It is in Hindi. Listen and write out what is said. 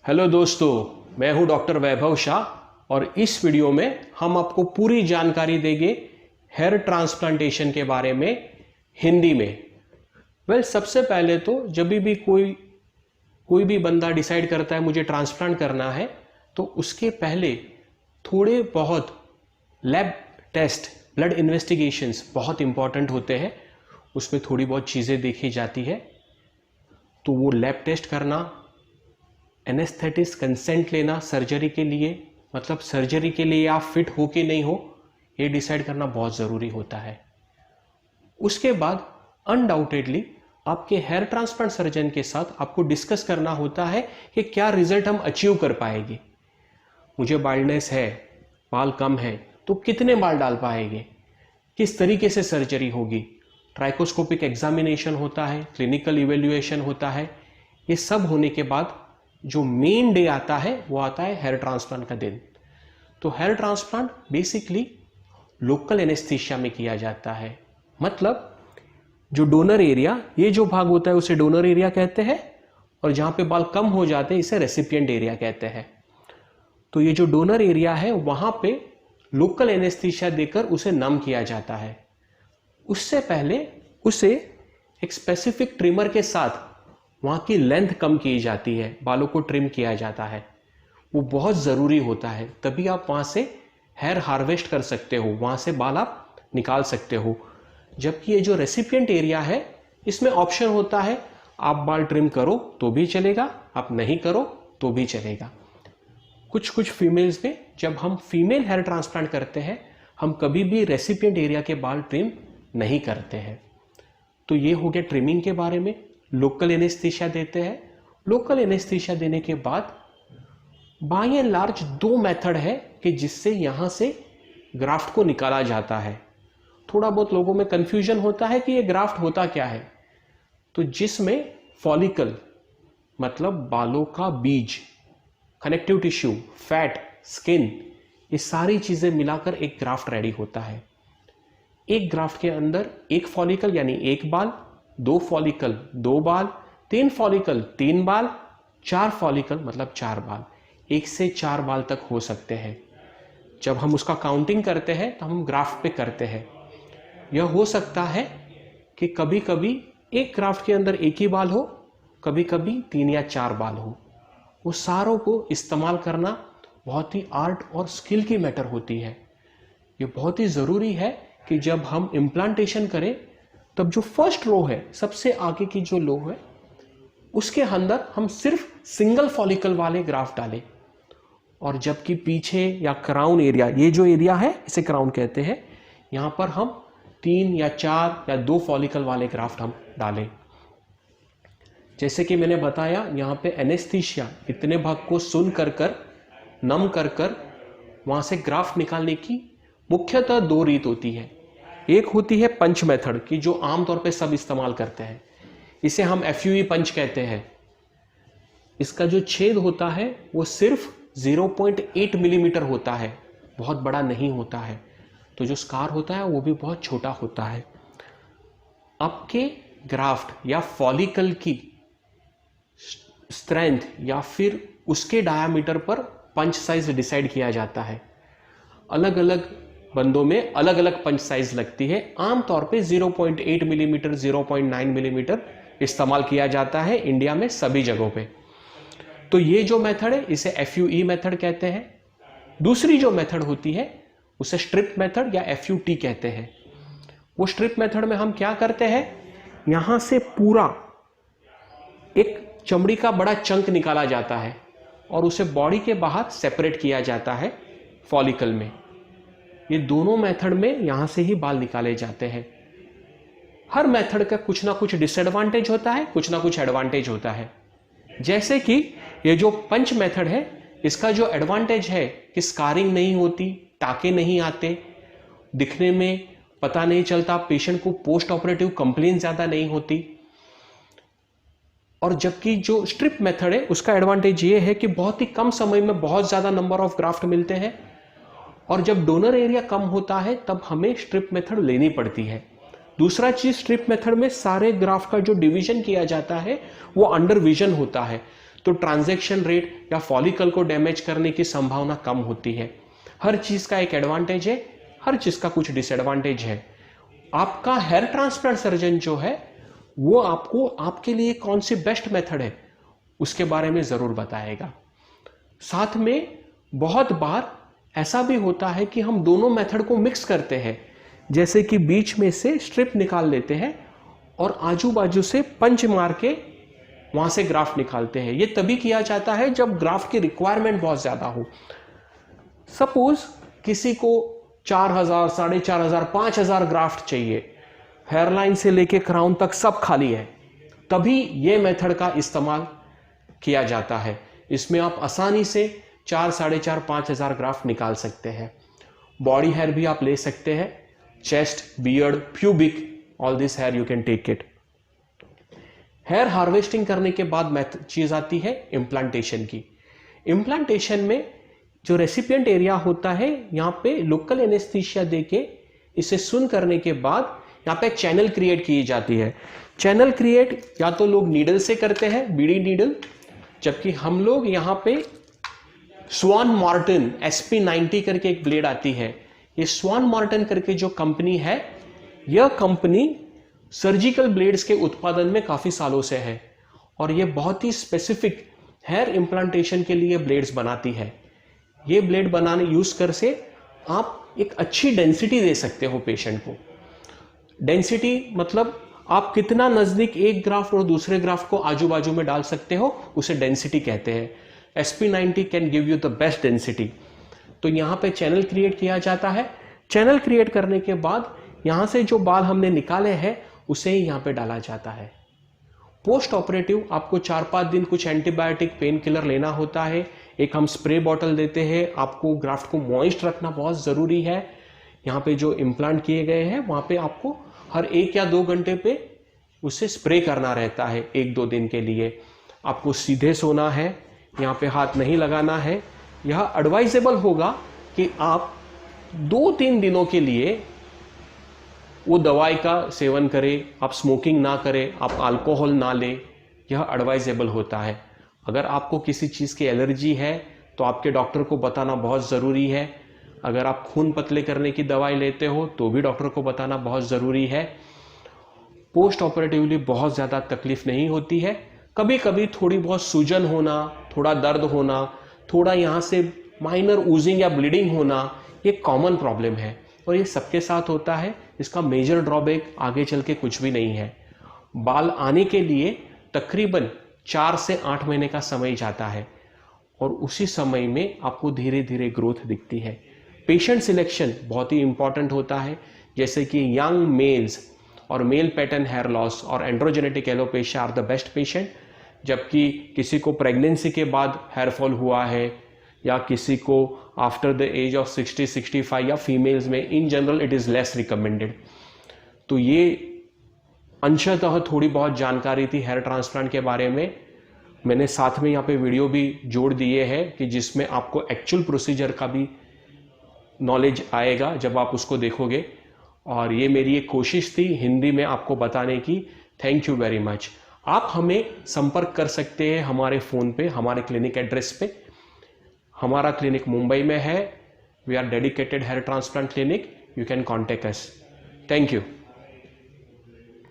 हेलो दोस्तों, मैं हूं डॉक्टर वैभव शाह और इस वीडियो में हम आपको पूरी जानकारी देंगे हेयर ट्रांसप्लांटेशन के बारे में हिंदी में। सबसे पहले तो जब भी कोई भी बंदा डिसाइड करता है मुझे ट्रांसप्लांट करना है तो उसके पहले थोड़े बहुत लैब टेस्ट, ब्लड इन्वेस्टिगेशंस बहुत इंपॉर्टेंट होते हैं। उसमें थोड़ी बहुत चीज़ें देखी जाती है, तो वो लैब टेस्ट करना, एनेस्थेटिस्ट कंसेंट लेना सर्जरी के लिए, मतलब सर्जरी के लिए आप फिट हो कि नहीं हो ये डिसाइड करना बहुत ज़रूरी होता है। उसके बाद अनडाउटेडली आपके हेयर ट्रांसप्लांट सर्जन के साथ आपको डिस्कस करना होता है कि क्या रिजल्ट हम अचीव कर पाएंगे। मुझे बाल्डनेस है, बाल कम है, तो कितने बाल डाल पाएंगे, किस तरीके से सर्जरी होगी, ट्राइकोस्कोपिक एग्जामिनेशन होता है, क्लिनिकल इवेल्युएशन होता है। ये सब होने के बाद जो मेन डे आता है वो आता है हेयर ट्रांसप्लांट का दिन। तो hair transplant basically local anaesthesia में किया जाता है। मतलब जो डोनर एरिया, ये जो भाग होता है उसे डोनर एरिया कहते हैं, और जहां पे बाल कम हो जाते हैं इसे रेसिपिएंट एरिया कहते हैं। तो ये जो डोनर एरिया है वहां पे लोकल एनेस्थीसिया देकर उसे नम किया जाता है। उससे पहले उसे एक स्पेसिफिक ट्रिमर के साथ वहां की लेंथ कम की जाती है, बालों को ट्रिम किया जाता है। वो बहुत ज़रूरी होता है, तभी आप वहां से हेयर हार्वेस्ट कर सकते हो, वहां से बाल आप निकाल सकते हो। जबकि ये जो रेसिपिएंट एरिया है इसमें ऑप्शन होता है, आप बाल ट्रिम करो तो भी चलेगा, आप नहीं करो तो भी चलेगा। कुछ फीमेल्स में जब हम फीमेल हेयर ट्रांसप्लांट करते हैं हम कभी भी रेसिपिएंट एरिया के बाल ट्रिम नहीं करते हैं। तो ये हो गया ट्रिमिंग के बारे में। लोकल एनेस्थीसिया देते हैं। लोकल एनेस्थीसिया देने के बाद बाय एंड लार्ज दो मेथड है कि जिससे यहां से ग्राफ्ट को निकाला जाता है। थोड़ा बहुत लोगों में कंफ्यूजन होता है कि ये ग्राफ्ट होता क्या है। तो जिसमें फॉलिकल मतलब बालों का बीज, कनेक्टिव टिश्यू, फैट, स्किन, ये सारी चीजें मिलाकर एक ग्राफ्ट रेडी होता है। एक ग्राफ्ट के अंदर एक फॉलिकल यानी एक बाल, दो फॉलिकल दो बाल, तीन फॉलिकल तीन बाल, चार फॉलिकल मतलब चार बाल, एक से चार बाल तक हो सकते हैं। जब हम उसका काउंटिंग करते हैं तो हम ग्राफ्ट पे करते हैं। यह हो सकता है कि कभी कभी एक ग्राफ्ट के अंदर एक ही बाल हो, कभी कभी तीन या चार बाल हो। वो सारों को इस्तेमाल करना बहुत ही आर्ट और स्किल की मैटर होती है। ये बहुत ही ज़रूरी है कि जब हम इम्प्लांटेशन करें तब जो फर्स्ट रो है, सबसे आगे की जो रो है, उसके अंदर हम सिर्फ सिंगल फॉलिकल वाले ग्राफ्ट डालें, और जबकि पीछे या क्राउन एरिया, ये जो एरिया है इसे क्राउन कहते हैं, यहां पर हम तीन या चार या दो फॉलिकल वाले ग्राफ्ट हम डालें। जैसे कि मैंने बताया, यहाँ पे एनेस्थीसिया इतने भाग को सुन कर नम कर वहां से ग्राफ्ट निकालने की मुख्यतः दो रीत होती है। एक होती है पंच मेथड की, जो आमतौर पे सब इस्तेमाल करते हैं। इसे हम FUE पंच कहते हैं। इसका जो छेद होता है वो सिर्फ 0.8 मिलीमीटर होता है, बहुत बड़ा नहीं होता है। तो जो स्कार होता है वो भी बहुत छोटा होता है। आपके ग्राफ्ट या फॉलिकल की स्ट्रेंथ या फिर उसके डायामीटर पर पंच साइज डिसाइड किया जाता है। अलग अलग बंदों में अलग अलग पंच साइज लगती है। आमतौर पे 0.8 मिलीमीटर, 0.9 मिलीमीटर इस्तेमाल किया जाता है इंडिया में सभी जगहों पे। तो ये जो मेथड है इसे FUE मेथड कहते हैं। दूसरी जो मेथड होती है उसे स्ट्रिप मेथड या FUT कहते हैं। वो स्ट्रिप मेथड में हम क्या करते हैं, यहां से पूरा एक चमड़ी का बड़ा चंक निकाला जाता है और उसे बॉडी के बाहर सेपरेट किया जाता है फॉलिकल में। ये दोनों मेथड में यहां से ही बाल निकाले जाते हैं। हर मेथड का कुछ ना कुछ डिसएडवांटेज होता है, कुछ ना कुछ एडवांटेज होता है। जैसे कि ये जो पंच मेथड है, इसका जो एडवांटेज है कि स्कारिंग नहीं होती, टाके नहीं आते, दिखने में पता नहीं चलता, पेशेंट को पोस्ट ऑपरेटिव कंप्लेन ज्यादा नहीं होती। और जबकि जो स्ट्रिप मेथड है उसका एडवांटेज ये है कि बहुत ही कम समय में बहुत ज्यादा नंबर ऑफ ग्राफ्ट मिलते हैं, और जब डोनर एरिया कम होता है तब हमें स्ट्रिप मेथड लेनी पड़ती है। दूसरा चीज, स्ट्रिप मेथड में सारे ग्राफ्ट का जो डिवीजन किया जाता है वो अंडर विजन होता है। तो ट्रांजैक्शन रेट या फॉलिकल को डैमेज करने की संभावना कम होती है। हर चीज का एक एडवांटेज है, हर चीज का कुछ डिसएडवांटेज है। आपका हेयर ट्रांसप्लांट सर्जन जो है वो आपको आपके लिए कौन सी बेस्ट मेथड है उसके बारे में जरूर बताएगा। साथ में बहुत बार ऐसा भी होता है कि हम दोनों मेथड को मिक्स करते हैं, जैसे कि बीच में से स्ट्रिप निकाल लेते हैं और आजू बाजू से पंच मार के वहां से ग्राफ्ट निकालते हैं। यह तभी किया जाता है जब ग्राफ्ट की रिक्वायरमेंट बहुत ज्यादा हो। सपोज किसी को 4000, 4500, 5000 ग्राफ्ट चाहिए, हेयरलाइन से लेके क्राउन तक सब खाली है, तभी यह मेथड का इस्तेमाल किया जाता है। इसमें आप आसानी से 4, 4500, 5000 ग्राफ्ट निकाल सकते हैं। बॉडी हेयर भी आप ले सकते हैं, chest, beard, pubic, all this hair you can take it. Hair harvesting करने के बाद चीज आती है इम्प्लांटेशन की। इम्प्लांटेशन में जो रेसिपिएंट एरिया होता है, यहां पे लोकल एनेस्थीसिया देके इसे सुन करने के बाद यहां पे चैनल क्रिएट की जाती है। चैनल क्रिएट या तो लोग नीडल से करते हैं, बीड़ी नीडल, जबकि हम लोग यहां पे स्वान मॉर्टन SP90 करके एक ब्लेड आती है। ये स्वान मॉर्टन करके जो कंपनी है, यह कंपनी सर्जिकल ब्लेड्स के उत्पादन में काफी सालों से है और यह बहुत ही स्पेसिफिक हेयर इंप्लांटेशन के लिए ब्लेड्स बनाती है। ये ब्लेड बनाने यूज कर से आप एक अच्छी डेंसिटी दे सकते हो पेशेंट को। डेंसिटी मतलब आप कितना नजदीक एक ग्राफ्ट और दूसरे ग्राफ्ट को आजू बाजू में डाल सकते हो, उसे डेंसिटी कहते हैं। SP90 can give you the best density. तो यहां पे चैनल क्रिएट किया जाता है। चैनल क्रिएट करने के बाद यहां से जो बाल हमने निकाले हैं उसे ही यहां पे डाला जाता है। पोस्ट ऑपरेटिव आपको 4-5 दिन कुछ एंटीबायोटिक, पेन किलर लेना होता है। एक हम स्प्रे बॉटल देते हैं। आपको ग्राफ्ट को मॉइस्ट रखना बहुत जरूरी है। यहाँ पे जो इम्प्लांट किए गए हैं वहां पे आपको हर 1 या 2 घंटे पे उसे स्प्रे करना रहता है 1-2 दिन के लिए। आपको सीधे सोना है, यहाँ पे हाथ नहीं लगाना है। यह एडवाइजेबल होगा कि आप 2-3 दिनों के लिए वो दवाई का सेवन करें, आप स्मोकिंग ना करें, आप अल्कोहल ना लें, यह एडवाइजेबल होता है। अगर आपको किसी चीज़ की एलर्जी है तो आपके डॉक्टर को बताना बहुत ज़रूरी है। अगर आप खून पतले करने की दवाई लेते हो तो भी डॉक्टर को बताना बहुत ज़रूरी है। पोस्ट ऑपरेटिवली बहुत ज़्यादा तकलीफ नहीं होती है। कभी कभी थोड़ी बहुत सूजन होना, थोड़ा दर्द होना, थोड़ा यहाँ से माइनर ऊजिंग या ब्लीडिंग होना, ये कॉमन प्रॉब्लम है और ये सबके साथ होता है। इसका मेजर ड्रॉबैक आगे चल के कुछ भी नहीं है। बाल आने के लिए तकरीबन 4 से 8 महीने का समय जाता है और उसी समय में आपको धीरे धीरे ग्रोथ दिखती है। पेशेंट सिलेक्शन बहुत ही इंपॉर्टेंट होता है, जैसे कि यंग मेल्स और मेल पैटर्न हेयर लॉस और androgenetic alopecia are the best patient. जबकि किसी को प्रेगनेंसी के बाद हेयर फॉल हुआ है या किसी को आफ्टर द एज ऑफ 60-65 या फीमेल्स में in general it is less recommended. तो ये अंशतः थोड़ी बहुत जानकारी थी हेयर ट्रांसप्लांट के बारे में। मैंने साथ में यहाँ पे वीडियो भी जोड़ दिए हैं कि जिसमें आपको एक्चुअल प्रोसीजर का भी नॉलेज आएगा जब आप उसको देखोगे। और ये मेरी एक कोशिश थी हिंदी में आपको बताने की। Thank you very much. आप हमें संपर्क कर सकते हैं हमारे फ़ोन पे, हमारे क्लिनिक एड्रेस पे। हमारा क्लिनिक मुंबई में है। We are dedicated hair transplant clinic. You can contact us. Thank you.